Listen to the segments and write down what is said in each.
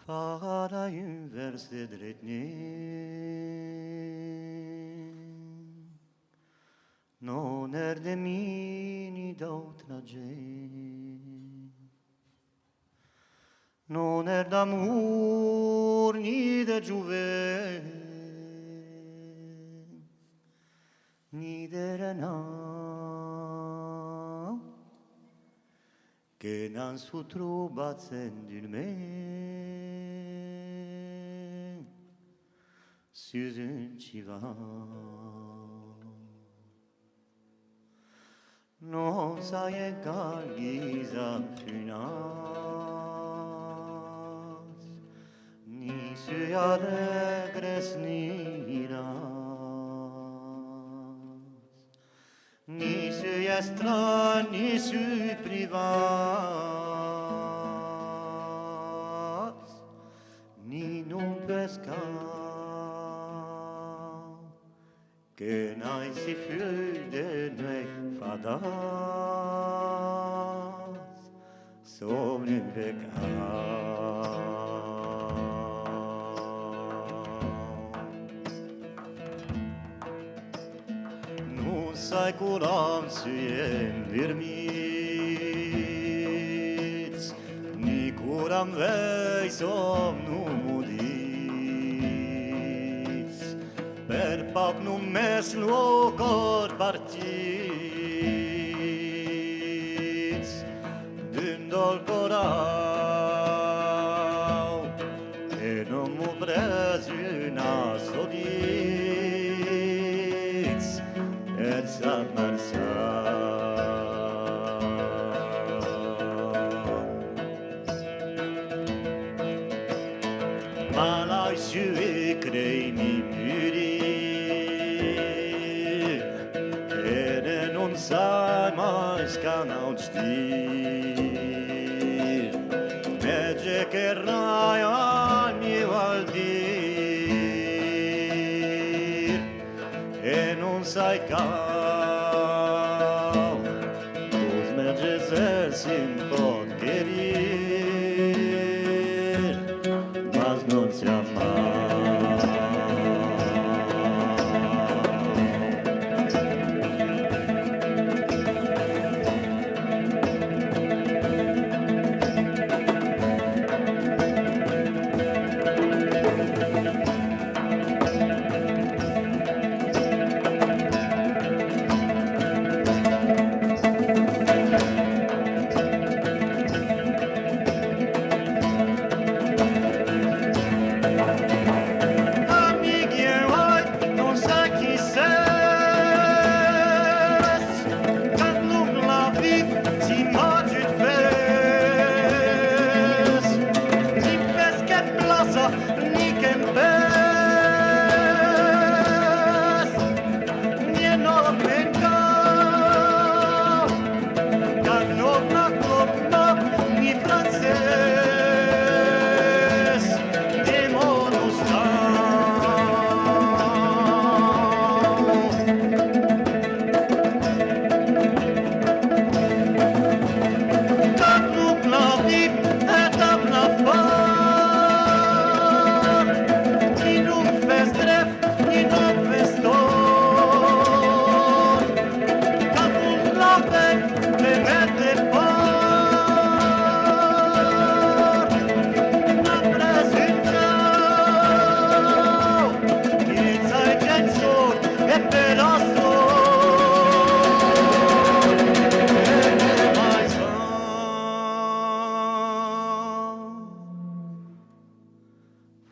Fara un vers de non er de mini d'altra gent, non er d'amor ni de jovent, ni de renau, que n'han su trobat sendulment, sus un chivan. Non sa egal ghiza funas, ni se alegres ni ras, ni se estran ni su privats, ni non pesca, que n'ai si full de noi fadas, som un vegan. Non sai curam suiem virmits, ni curam vei som numudits, per pac numes locor partits, dând-o-l corau, e non mu prezuna sodiți, et s-a malai sui crei mi murir, e non sai mai scanau stir, merge che rai al mio aldir, e non sai cau, cos merge ser sin pot querir, mas non si ama.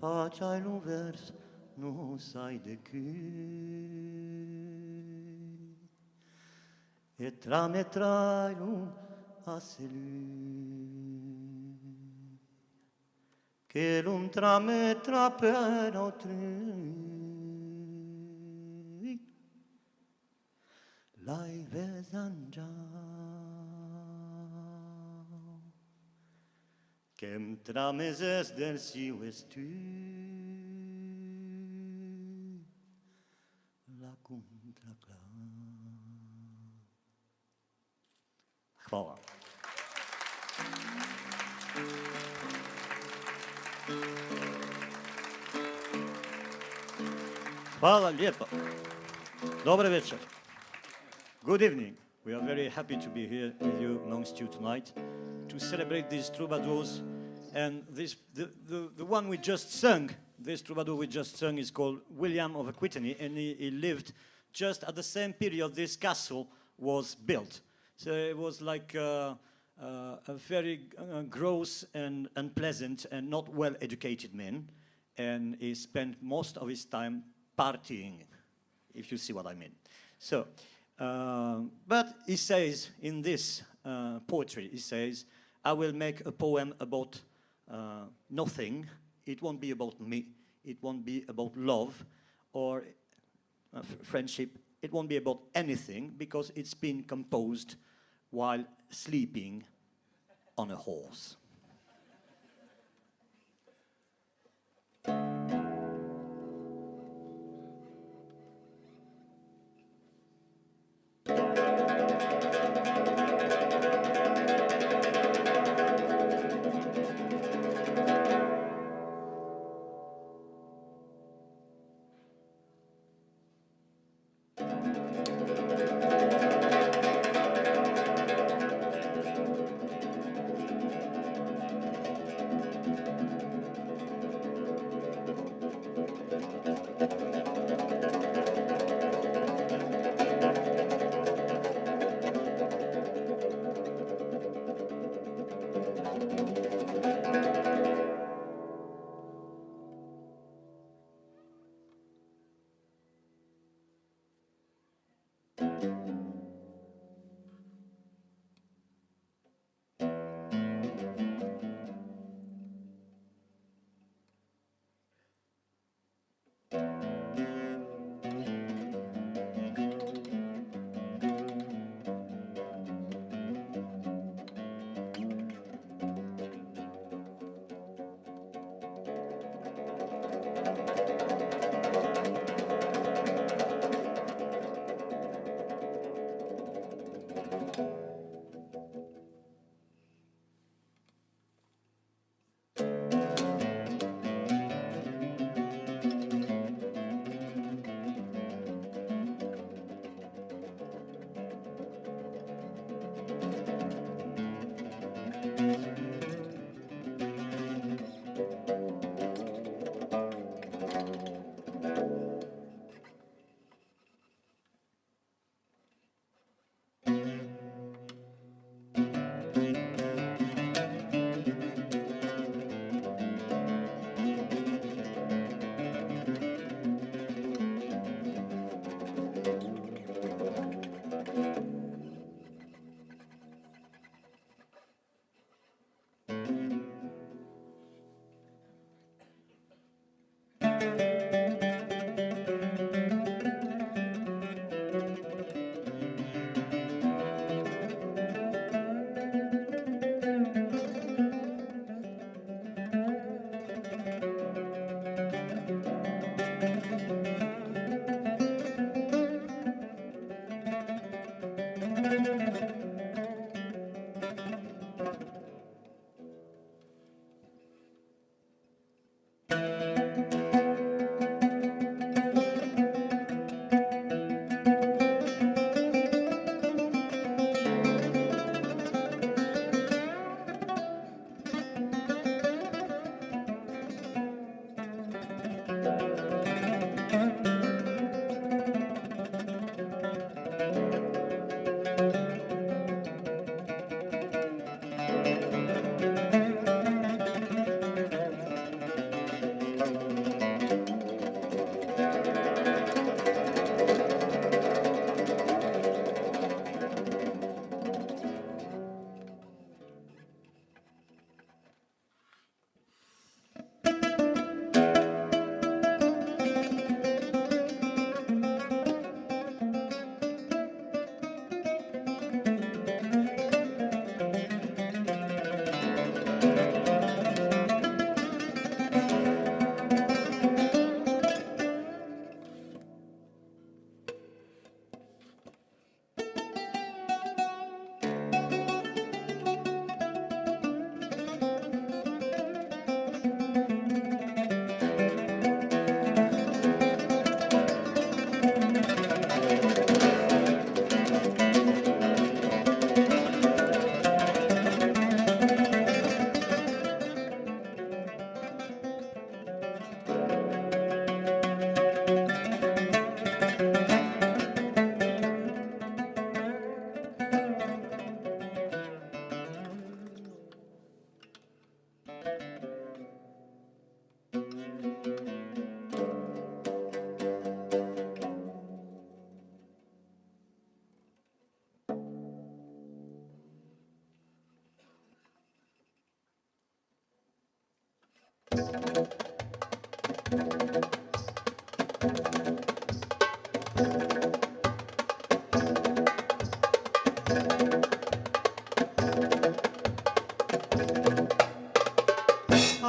Faceai un vers, nu sai decât, e trametrai un aselu, che l'un trametra per autrui, l'ai vesangiau, Kem tramezes den siues tu la contracla. Hvala. Hvala lijepo. Dobar večer. Good evening. We are very happy to be here with you, amongst you tonight, to celebrate these troubadours. And this, the one we just sung, this troubadour we just sung, is called William of Aquitaine, and he lived just at the same period this castle was built. So it was like a very gross and unpleasant and not well-educated man, and he spent most of his time partying, if you see what I mean. So, but he says in this poetry, he says, I will make a poem about nothing. It won't be about me. It won't be about love or friendship. It won't be about anything because it's been composed while sleeping on a horse.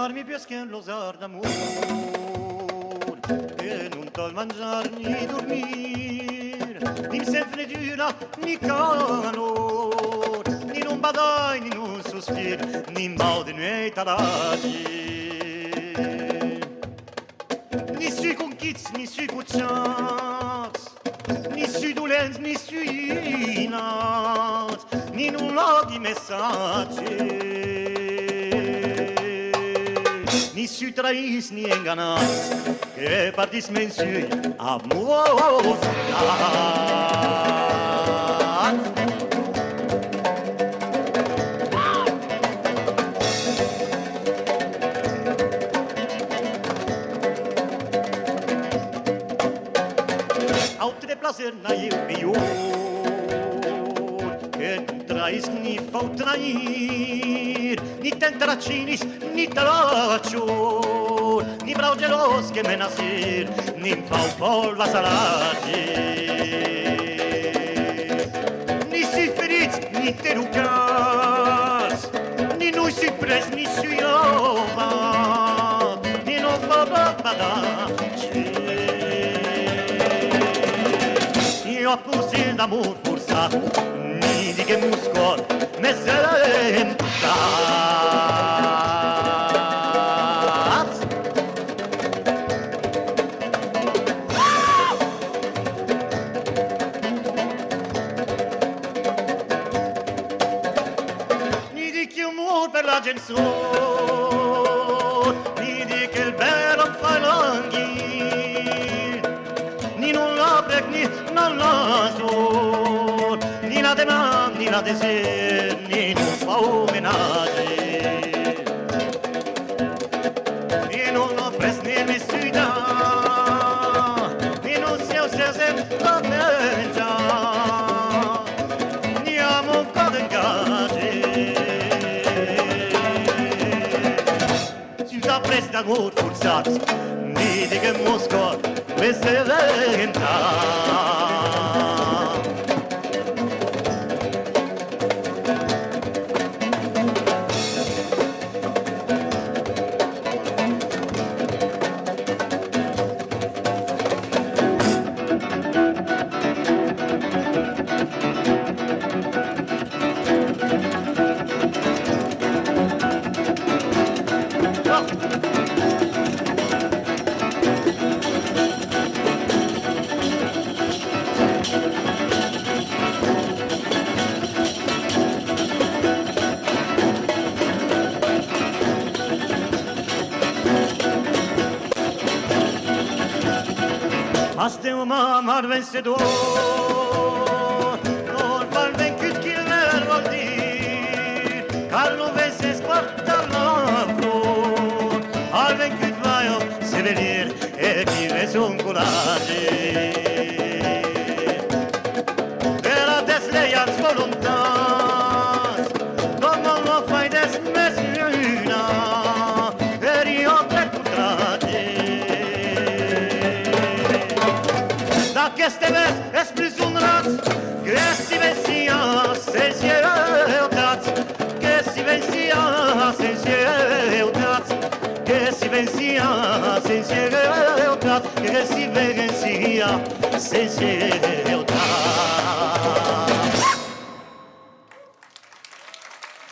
Armi pesken losar d'amor, che non tol mangiar ni dormir, ni sempre dura ni calor, ni non badai ni non sospir, ni mal de nuit adagir. Ni sui conquits, ni sui cucciats, ni sui dolents, ni sui inats, ni non loghi messaggi. Ni sui trahis, ni enganats, che partis mensui amors. Altre placer na eu pior, que non trahis ni fau trair, ni tentracinis, ni talaccior, ni brau gelos che me nasir, ni fau polva salagir. Ni si ferits, ni terucats, ni noi si pres, ni sui robat, ni non fa badacci. Io a pursin d'amor forçat, ni di che muscol, me sentat. Ni di che amor per la gensor, ni di che il bello fa langhir, ni non la brec, ni non la sor, ni la demande, ni la desir, ni non fa omenaggi. Ni non la pres, ni mi suida, ni non si osese la mengia, ni amo code ingaggi. Si usa pres d'amor forzat, ni di che muscol, me se venta. Hasta un mamar vencedor, non fa il vencut chi il vuol dir, cal no vences quarta la flor, al vencut vaio se venir e chi ne son courage. Per a desleials voluntats, como lo fai desmesura, per io tre contrati. D'aqueste vers és plus honrat, que si vencia sensibilitat, que si vencia sensibilitat, que si vencia sensibilitat, que si vencia sensibilitat.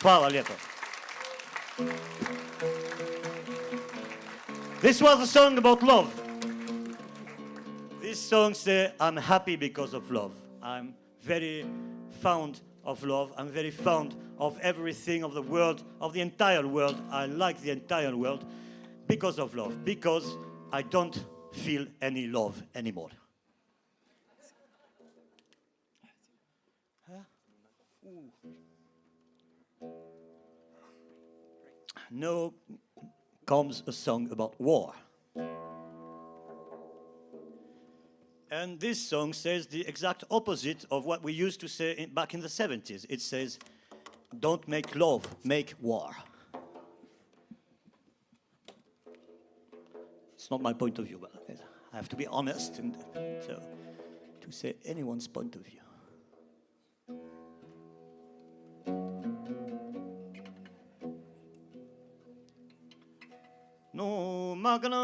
Hvala lijepo. This was a song about love. This song says, I'm happy because of love. I'm very fond of love. I'm very fond of everything of the world, of the entire world. I like the entire world because of love, because I don't feel any love anymore. now comes a song about war. And this song says the exact opposite of what we used to say back in the 70s. It says, don't make love, make war. It's not my point of view, but I have to be honest and so to say anyone's point of view. No magna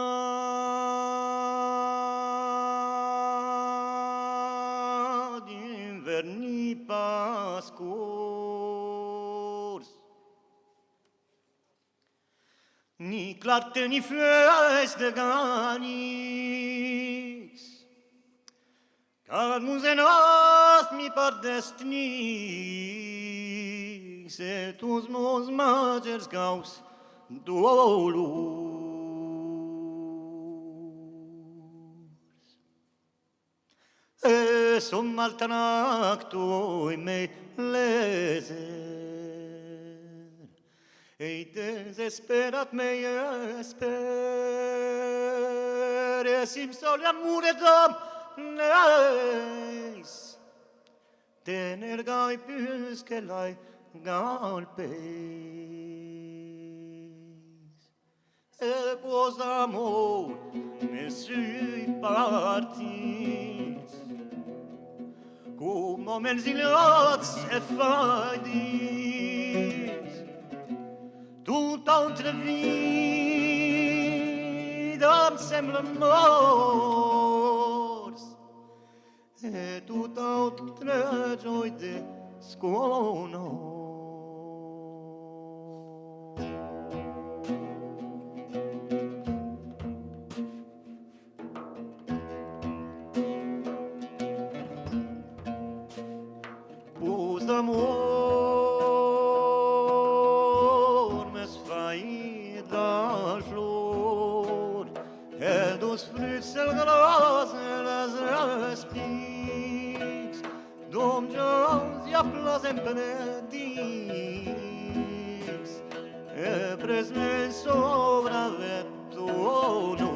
d'inverni pascurs, ni clatte ni feste ganix, car musenos mi pardestnis, et us nos magers gaus dolus. Som maltractui me leser, ei desesperat me esper, esim solia mure domnes, tenergai puscelai galpeis, e pos d'amor me sui partis, cum moments iliots e faidis, tout entre vida em sembla morts, e tout altre joy de sconor. Amor me sfai dal flor, e dos fruits el gras e les respics, dom jaus i aplasem predix, e presmen sobra vettono,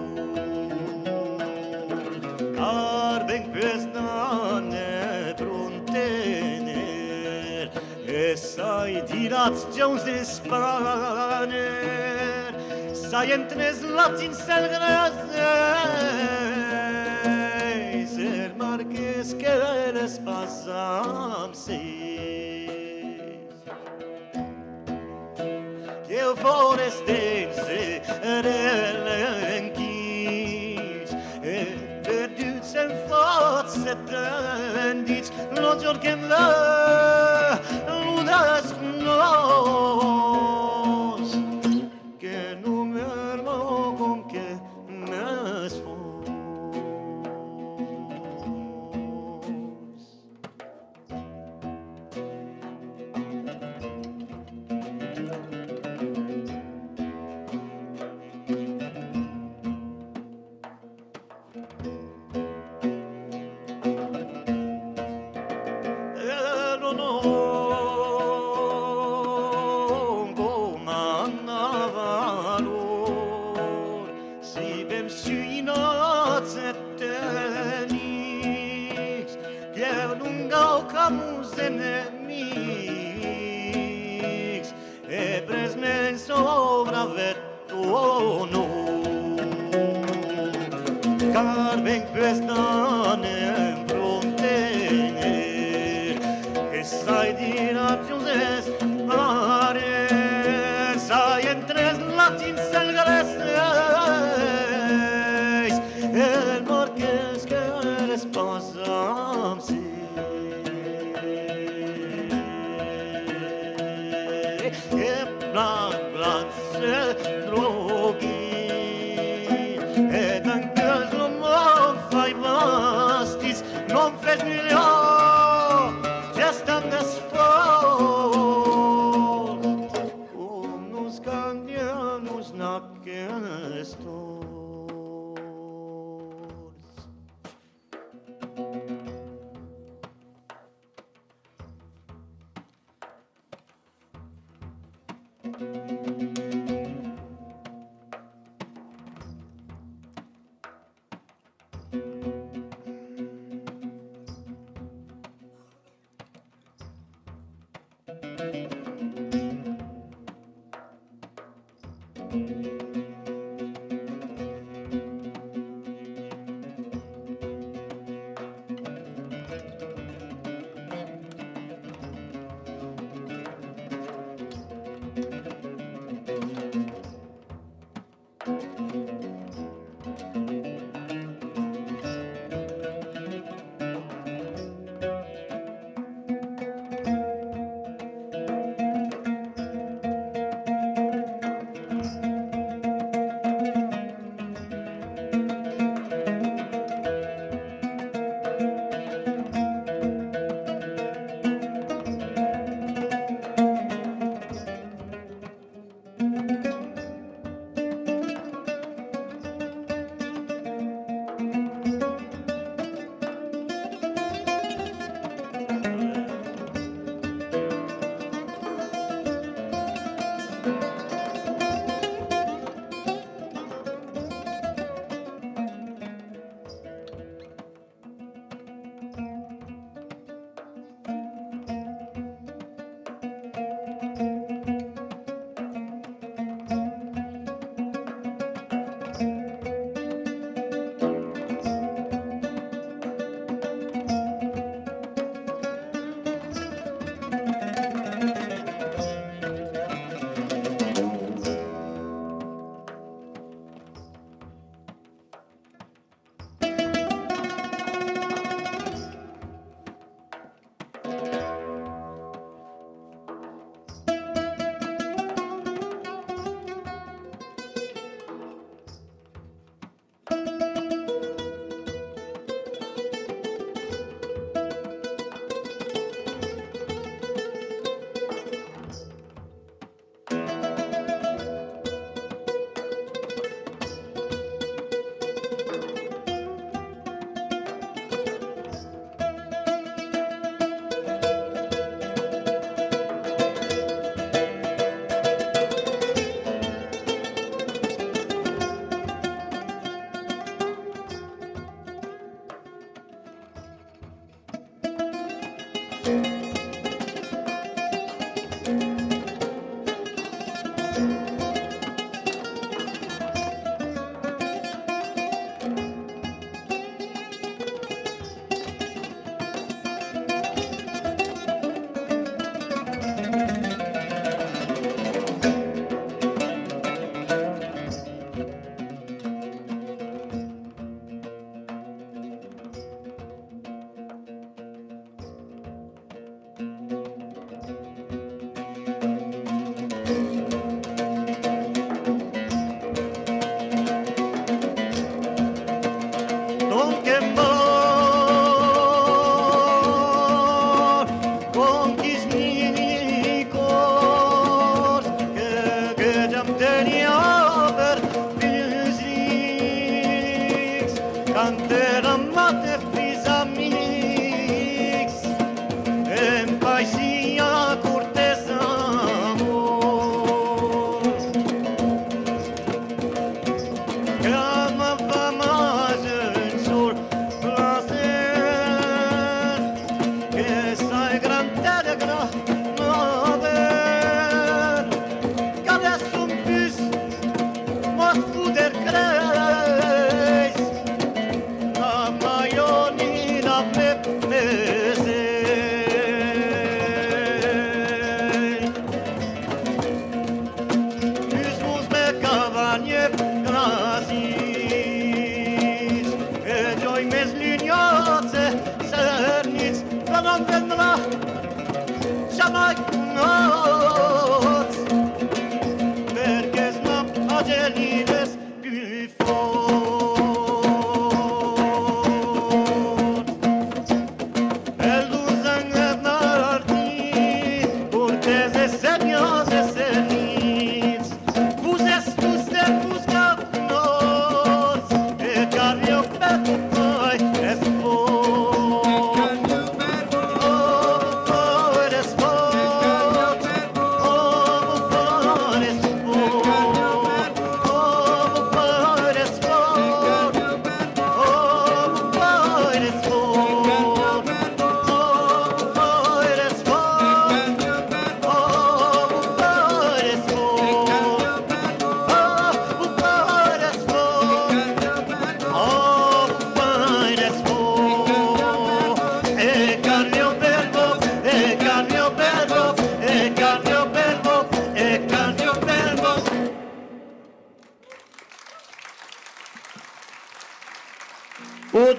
car ben quest'anne prontener, e sai dirats jaus espaner, sai entres latins selgreses, er marques que les passam ses. Eu forestense relenquis, e perduts en fats setendits, lo giorgem la lunas nos, que no mermo con que mes fos.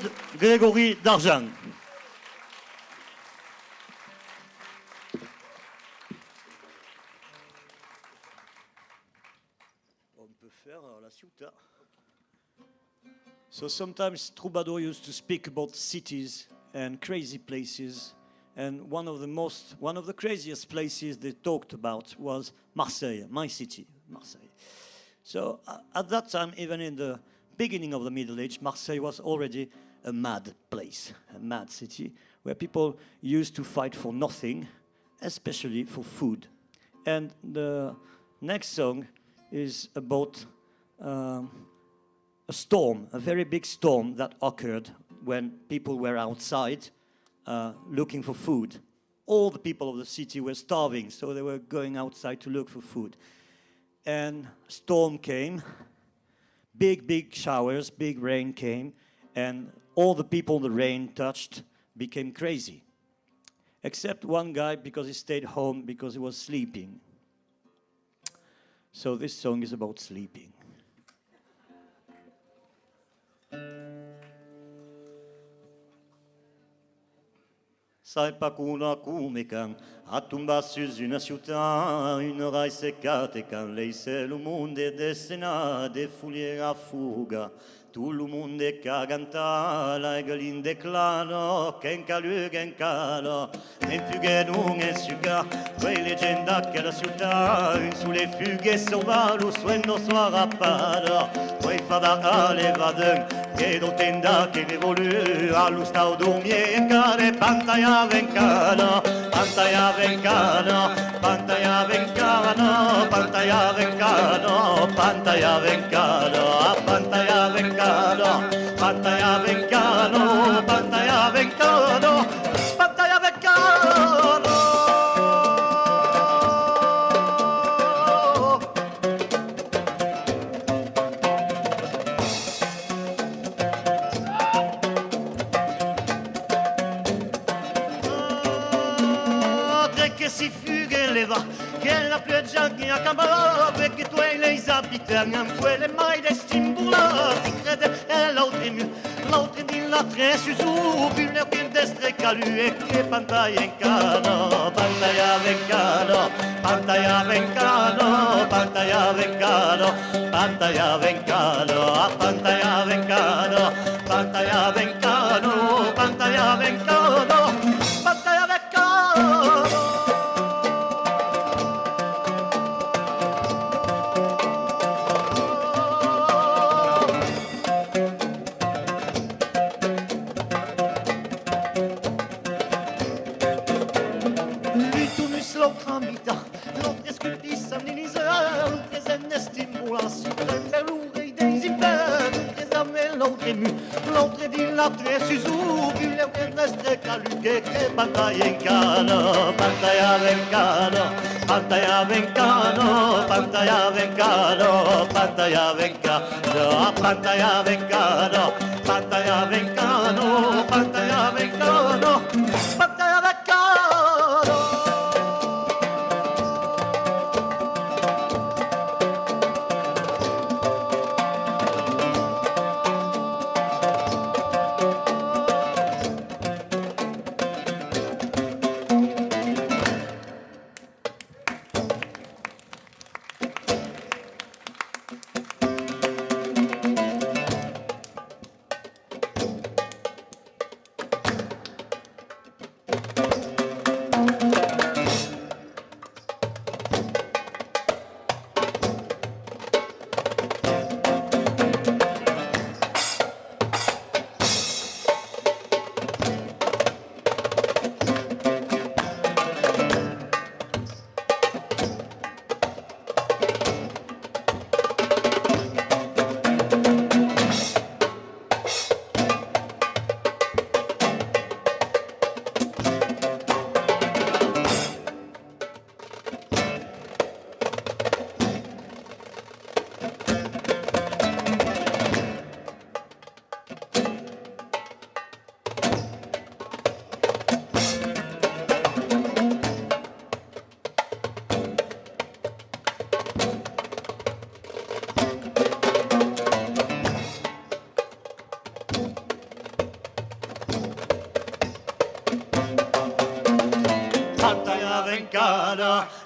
Claude Grégory d'Argent. On peut faire la ciuta. So sometimes troubadour used to speak about cities and crazy places, and one of the craziest places they talked about was Marseille, my city, Marseille. So at that time, even in the beginning of the Middle Age, Marseille was already a mad place, a mad city, where people used to fight for nothing, especially for food. And the next song is about a storm, a very big storm that occurred when people were outside looking for food. All the people of the city were starving, so they were going outside to look for food. And storm came, big showers, big rain came, and all the people the rain touched became crazy. Except one guy, because he stayed home because he was sleeping. So this song is about sleeping. Sai pas kuna kumikan, a tombar sus une ciutat, une raille secate quand laissait le monde descena des fouliers à fuga. Tout le monde caganta, la galine declano, qu'en calu, qu'en calo, en fugue d'un en suca, quei leggenda che la città, sous les fugues sauvages, lo sueño suarapado, quei fada alevadun, che do tenda che revolu, allo stau dormie en care, pantalla vencano, pantalla vencano, pantalla vencano, pantalla vencano, pantalla vencano, pantalla vencano. Pantalla vencano, pantalla vencano, pantalla vencano. Tre che si fughe le va, che la pioggia che accamala, perché tu e lei abitano, non quelle mai destimbolati. E l'altro di la tre su più le che destre calu e che pantalla in cano, pantalla vencano, pantalla vencano, pantalla vencano, pantalla vencano, pantalla vencano, pantalla vencano, pantalla vencano, pantalla vencano. L'entrée di la tre su più le destre calu che pantalla in cano, pantalla vencano, pantalla vencano, pantalla vencano, pantalla vencano, pantalla vencano, pantalla vencano, pantalla vencano, pantalla vencano.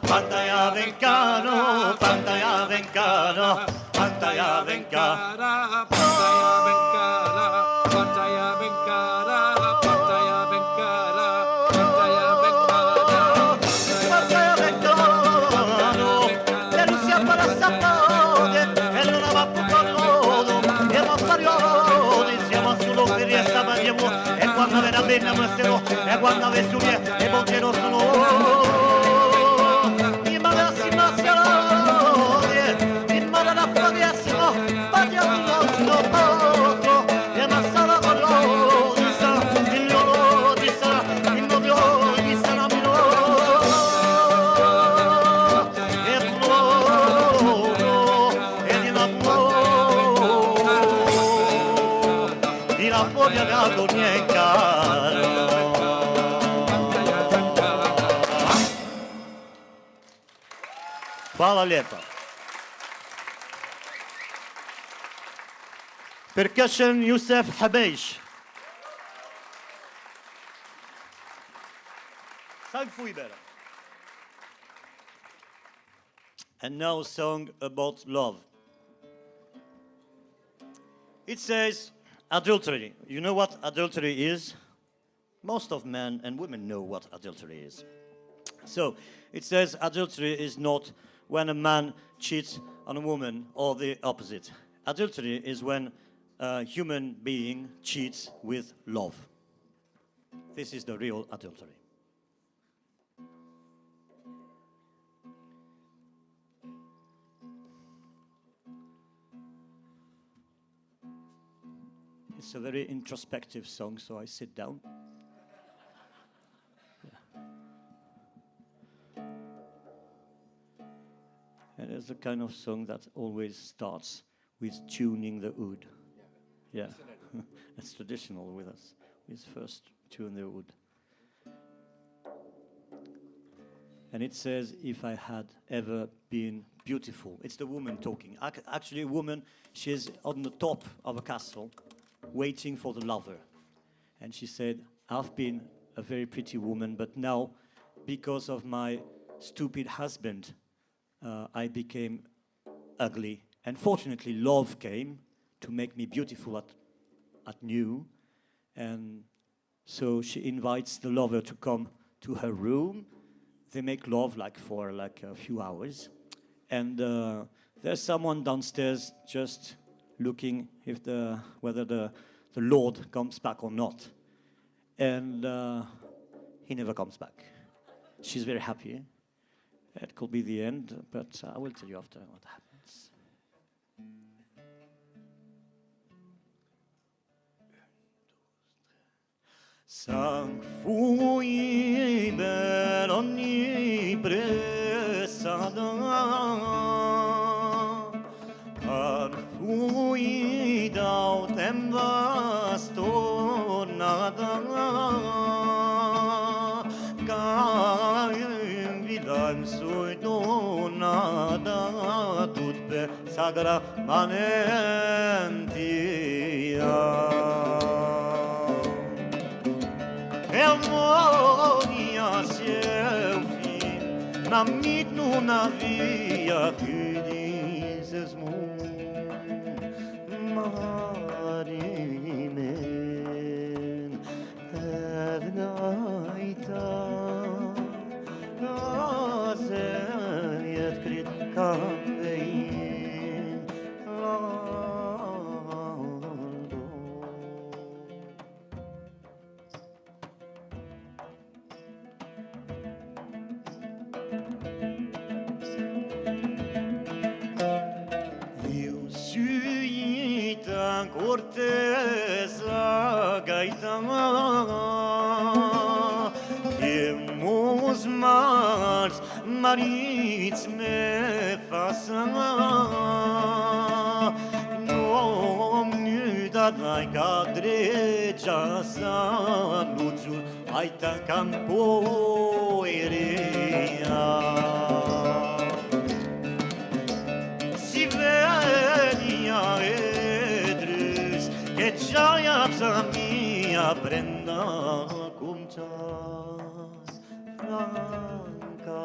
pantaya vencano, pantaya vencano, pantaya vencano. E quando verrà bene maestro, e quando vesturie e bonchero sono in massima salone, in mano la progressimo, pagliamo nostro poco, e massala collo, di sa, il loro di sa, il novio di salamino, e buono, e di la di la voglia da dormire caro. Hvala lijepa. Percussion Youssef Habeish. Thank you, Ibera. And now a song about love. It says, adultery. You know what adultery is? Most of men and women know what adultery is. So, it says adultery is not when a man cheats on a woman or the opposite. Adultery is when a human being cheats with love. This is the real adultery. It's a very introspective song, so I sit down. And it's the kind of song that always starts with tuning the oud. Yeah, it's traditional with us. We first tune the oud. And it says, if I had ever been beautiful. It's the woman talking. Actually, a woman, she's on the top of a castle, waiting for the lover. And she said, I've been a very pretty woman, but now, because of my stupid husband, I became ugly. And fortunately, love came to make me beautiful at new. And so she invites the lover to come to her room. They make love for a few hours. And there's someone downstairs just looking if whether the Lord comes back or not. And he never comes back. She's very happy. It could be the end, but I will tell you after what happens. Sang fui per ogni pressata, par fui da tempo stornata, caim vidam sui donata, tut per sagra manentia. E ammonia seu fim, na mitnu na via que dizes marimen evnaita azet krit kamvein corteza gaitana, temos mars marits me façana, nomnida dai cadre chasa, nuju aita campo erea. Si venia che giaiața mia prenda cum cea franca.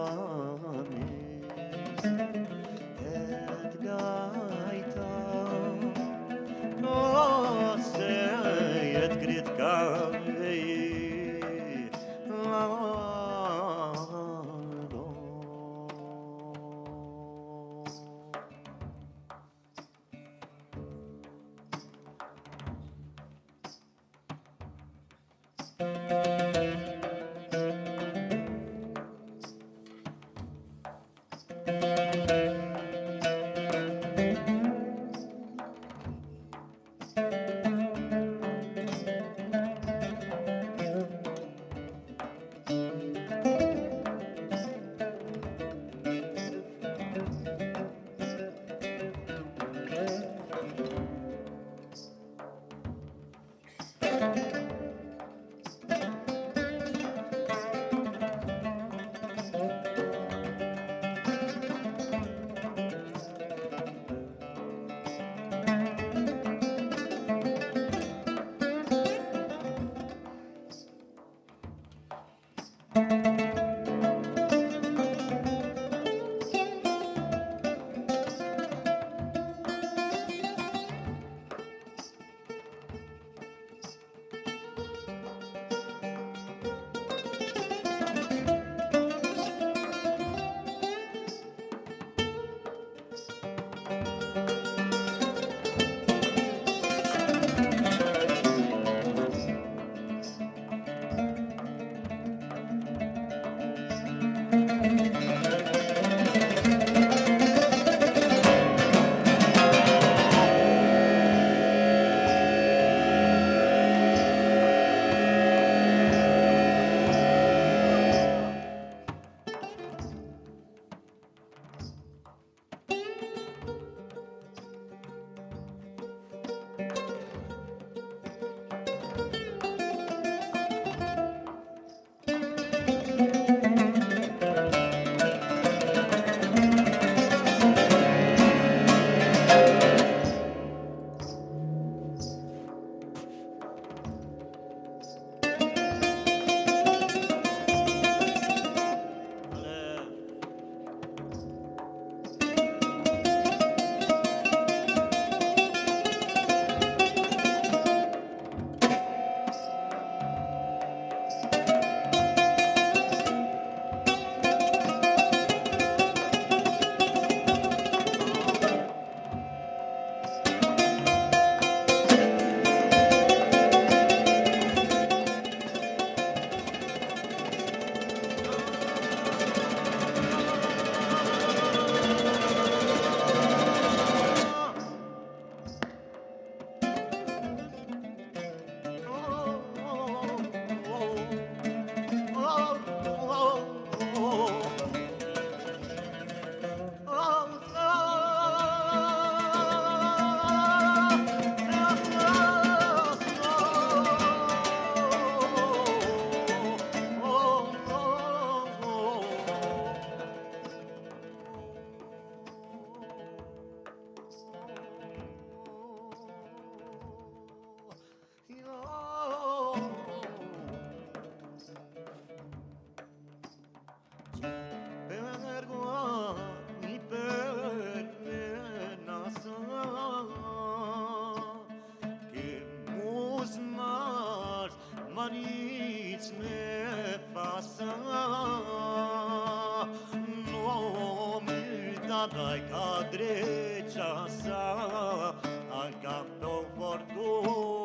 časa, agapto fortunia.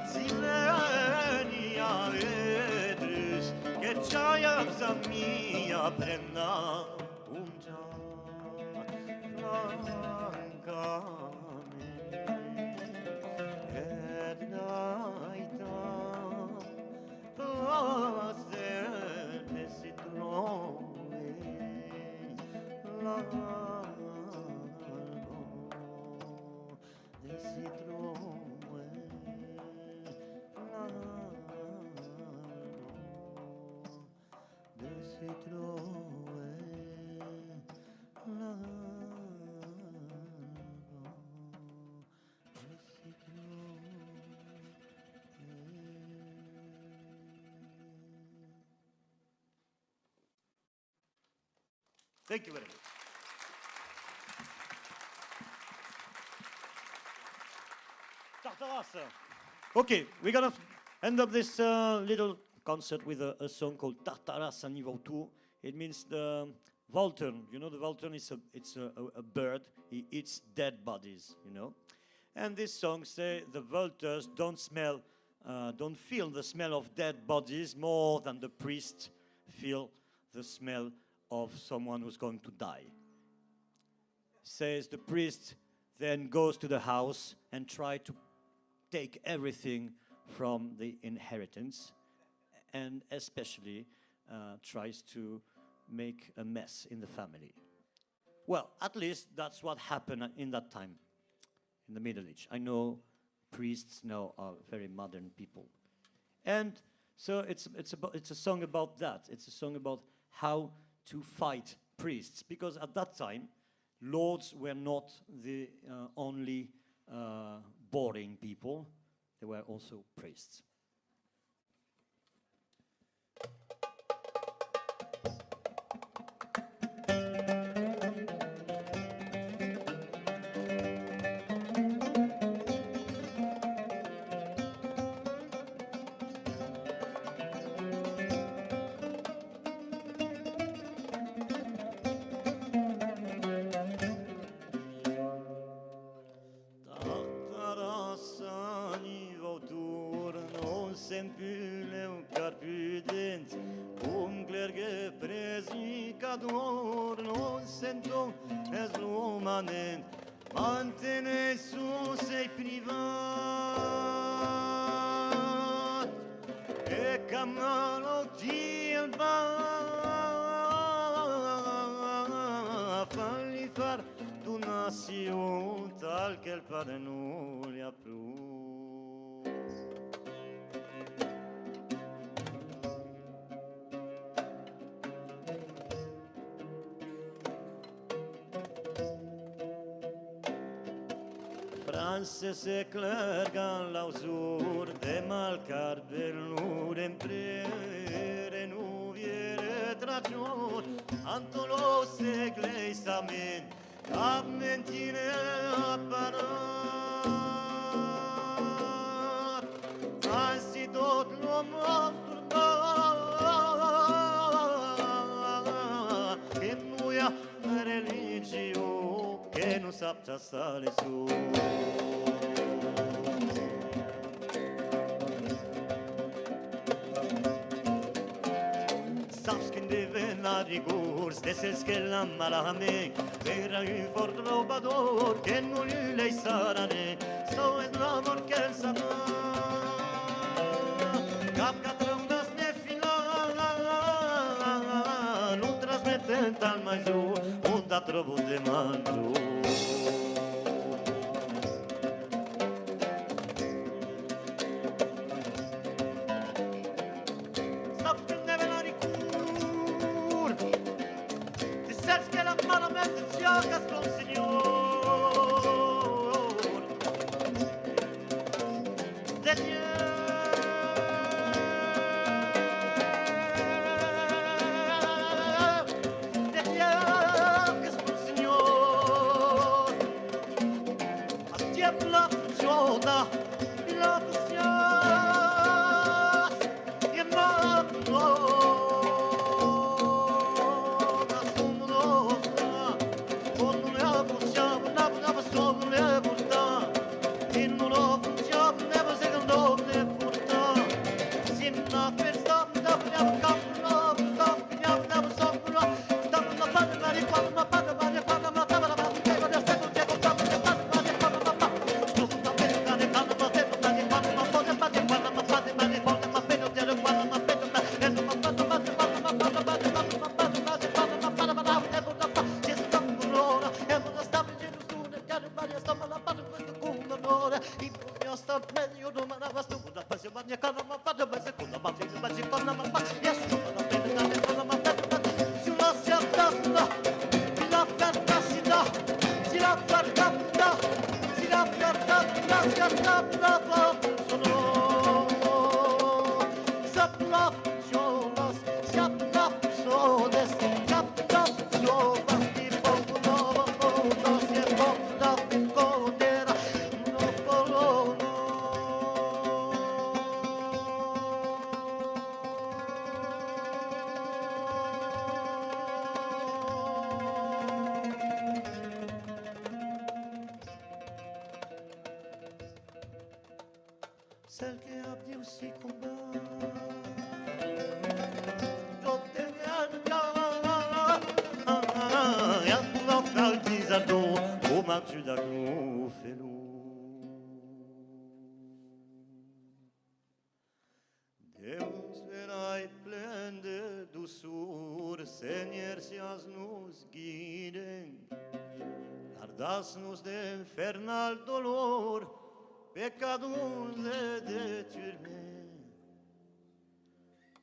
Silenia vedrus, che c'aia za mia prenna punta, Thank you very much. Tartarasa. Okay, we're gonna end up this little concert with a song called Tartarasa niveau 2. It means the vultune. You know, the vultune is a bird. He eats dead bodies, you know. And this song says the vultures don't feel the smell of dead bodies more than the priests feel the smell of someone who's going to die. Says the priest then goes to the house and try to take everything from the inheritance, and especially tries to make a mess in the family. Well, at least that's what happened in that time, in the Middle Age. I know priests now are very modern people. And so it's a song about that. It's a song about how to fight priests, because at that time, lords were not the only boring people. There were also priests. Mantene su sei privat e camalo ti alba falli far tu nazione tal che il padre non li ha più. France se clerga l'ausur de malcar bellur emprere nuviere tragion antolo se gleisamen ab mentine apparat ansi tot l'uomo che muia religio che non sappia sale su. Rigurs, desses che la malame, era un fort trubador che non gli lei sarane, so es l'amor che el sabà, cap catrondas ne fila, non trasmette tal major, un da trovo de mandro. Siap la celle qui a dit aussi combat. Je t'aime bien, ja tu vam kalti za to, pomaču da grufelu. Deus verai plein de douceur, Seigneur, si nos guiden, guardas-nos de infernal dolor, pecados de turbe,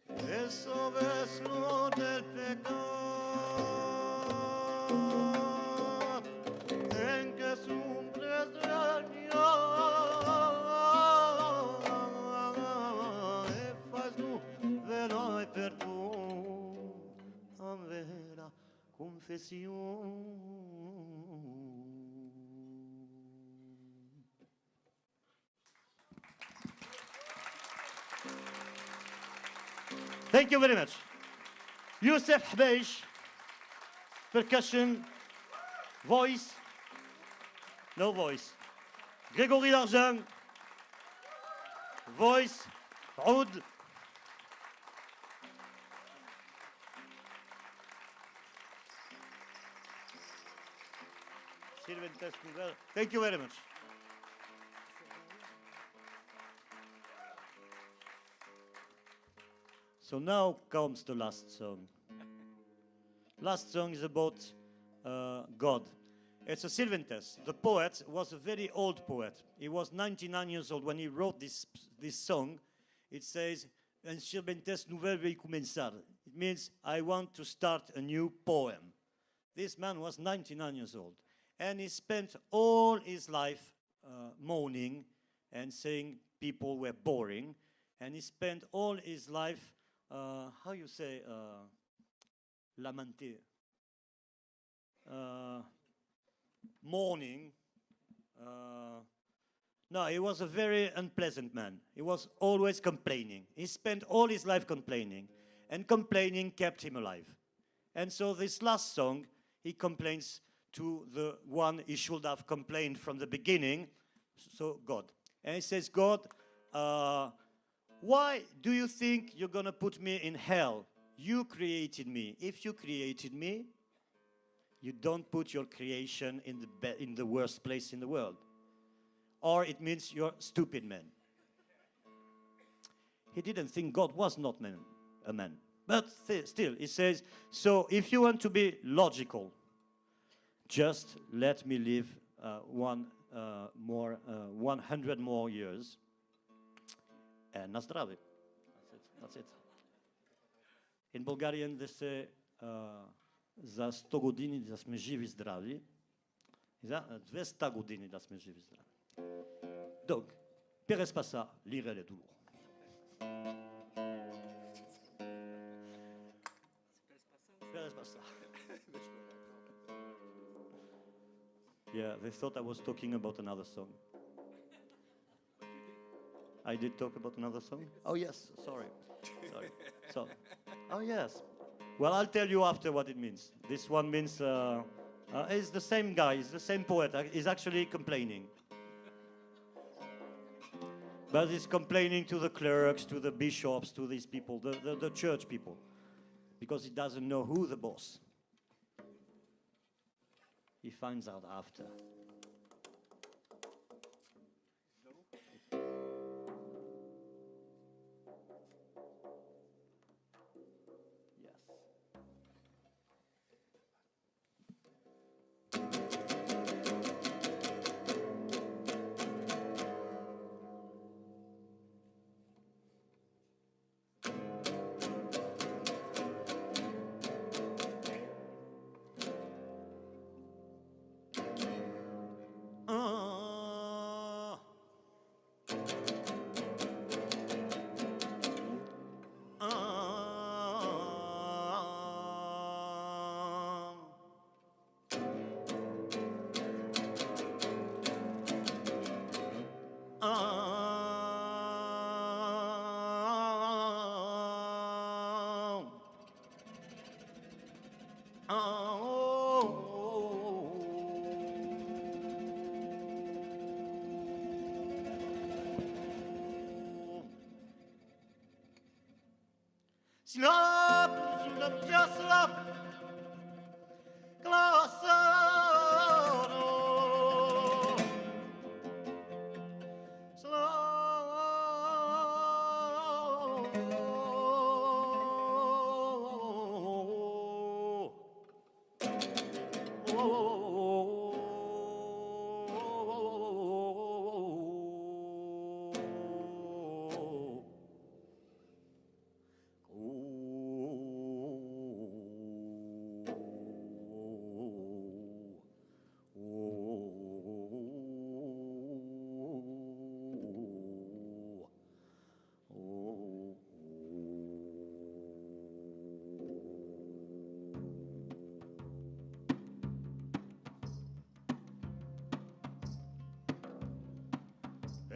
e sauves-nos del pecado, en que sumpres e faz-nos verai per tu, a vera confissão. Thank you very much. Youssef Hbeish, percussion, voice, no voice. Grégory Darjan, voice, oud. Sirventés. Thank you very much. So now comes the last song. Last song is about God. It's a Sirventés. The poet was a very old poet. He was 99 years old when he wrote this song. It says, "En Sirventés nouvelle veille começar." It means, I want to start a new poem. This man was 99 years old. And he spent all his life moaning and saying people were boring. And he spent all his life how you say, lamenter, mourning. No, he was a very unpleasant man. He was always complaining. He spent all his life complaining, and complaining kept him alive. And so this last song, he complains to the one he should have complained from the beginning, so God. And he says, God, why do you think you're going to put me in hell? You created me. If you created me, you don't put your creation in the worst place in the world. Or it means you're a stupid man. He didn't think God was not a man. But still, he says, so if you want to be logical, just let me live 100 more years. And na zdravie. That's it. In Bulgarian they say za 100 години да сме живи здрави, за 200 години да сме живи здрави. Donc, Pérez pas ça, lirez les doulours. Pérez pas ça. Yeah, they thought I was talking about another song. I did talk about another song? Oh, yes, sorry. So, oh, yes. Well, I'll tell you after what it means. This one means, it's the same guy, it's the same poet. He's actually complaining. But he's complaining to the clerks, to the bishops, to these people, the church people. Because he doesn't know who the boss. He finds out after.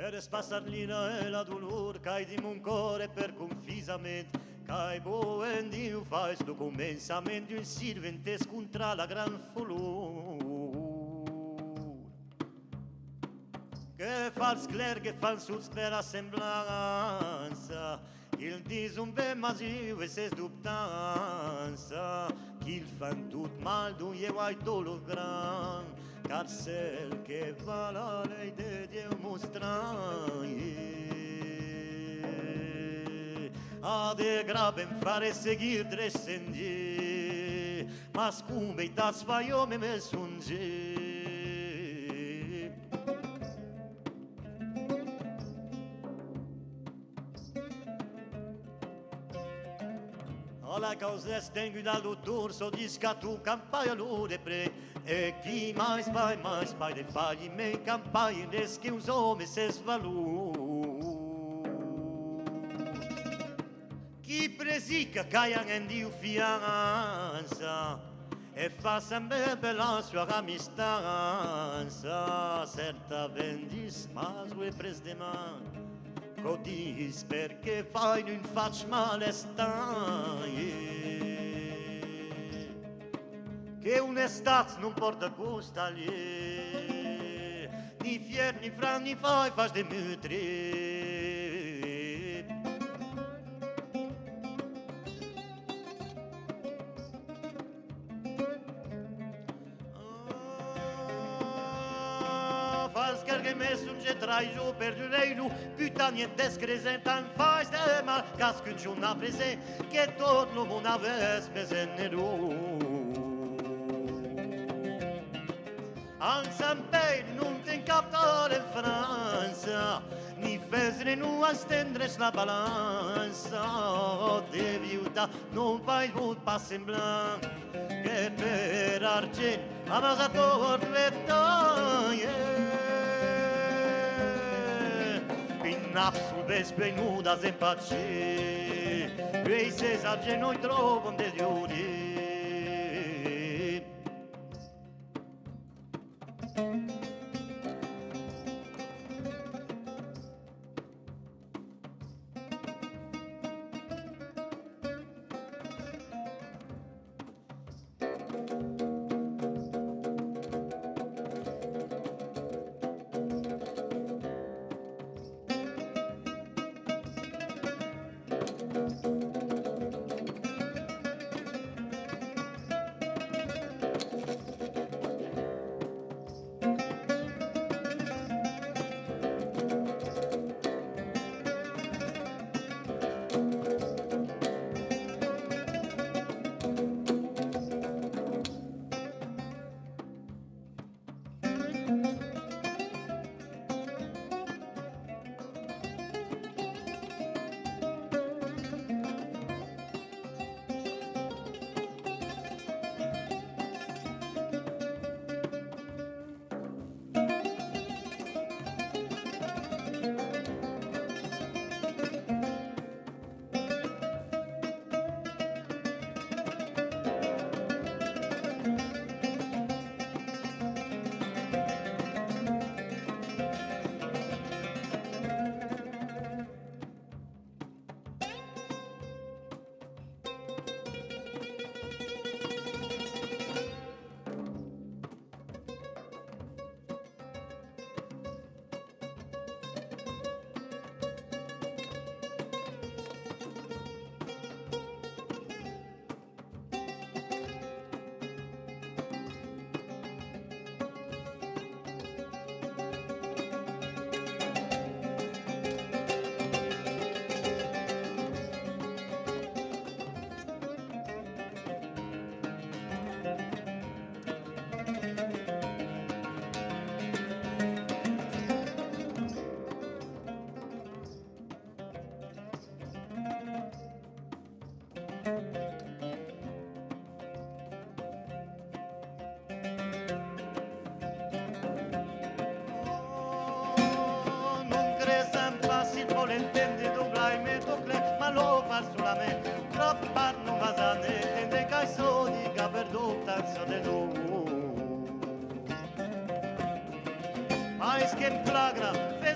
Per spassarlina e la dolor, cai di un core per confisament, cai boen Dio fai sto commensament di un Sirventés contra la gran folor. Che fa il scler, che fa il sus per la semblanza, il disum ben masiu e ses dubtanza, chi il fan tut mal du je vai dolor gran, car cel che va la lei de Dio mostraie. A de graben fare seguir drescendie, ma scumbe i tas faio me sunge. La causa stengu dal dottor, so discatu campaia lure pre, e chi mai spai de fagli me campaia resche unome se svalu. Chi presica caian en diu fianza, e fa sempre per la sua amistanza, certa vendis mas we pres de man. Codis perché fai non faccio male stai, che un'estate non porta costa lì, ni fier ni fran ni fai de mutri. Che me sunge traijo per giureinu, putain e descresentan fai de mal, casque un a prese, che tot lo mon aves beseneru. Ansambei non ten captare in Francia, ni fesre nu a stendres la balanza, de viuda non fai vot pa semblant, che per argent amasator vetaie. Napsul vespre nuda se pace, quei se sagge noi trovano de diuri.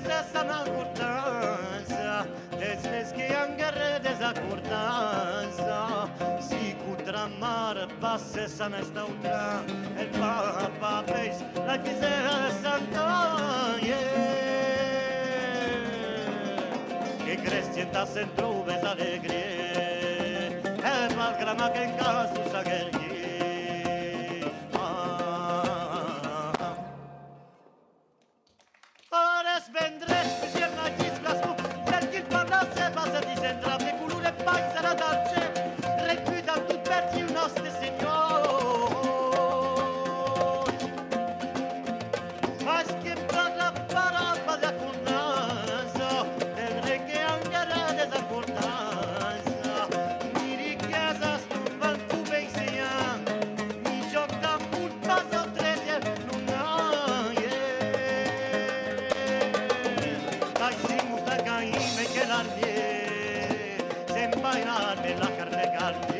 sa n'accordanza, des che anche desaccordanza, si cutramar passe sa n'estautra, el papa peis, la chiesa santa, che crestienta se trubes alegrie, e malgrama che in caso sa guerrier. Ores vendres, pisier na discascu, per chi parla se basa di sendra, pe culure pai sarà dalce, recuida tut per il nostro Signor. Ma che parla parabba da cunanza, del re che angara desaccordanza, mi richiesa stupan tu beisean, mi gioc da mult paso trece, non hai. Dai simus da caime che l'armie, se impairar nella carne calde.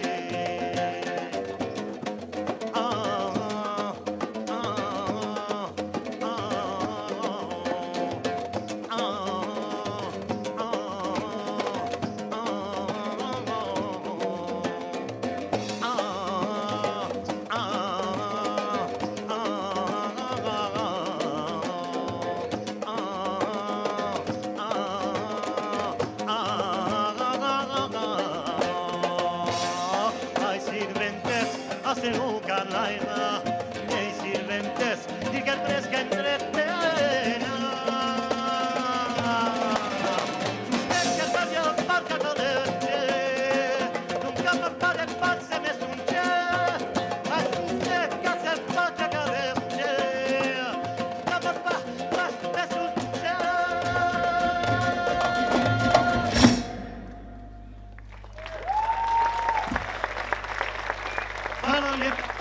Ai Sirventés, hacen un canlaina, ai Sirventés, diga el fresca entretena. Čustev que sabia parca da leche, nunca me pare pazze me sunce, a čustev que se parca da leche, nunca me pare me sunce. Hvala lijepo.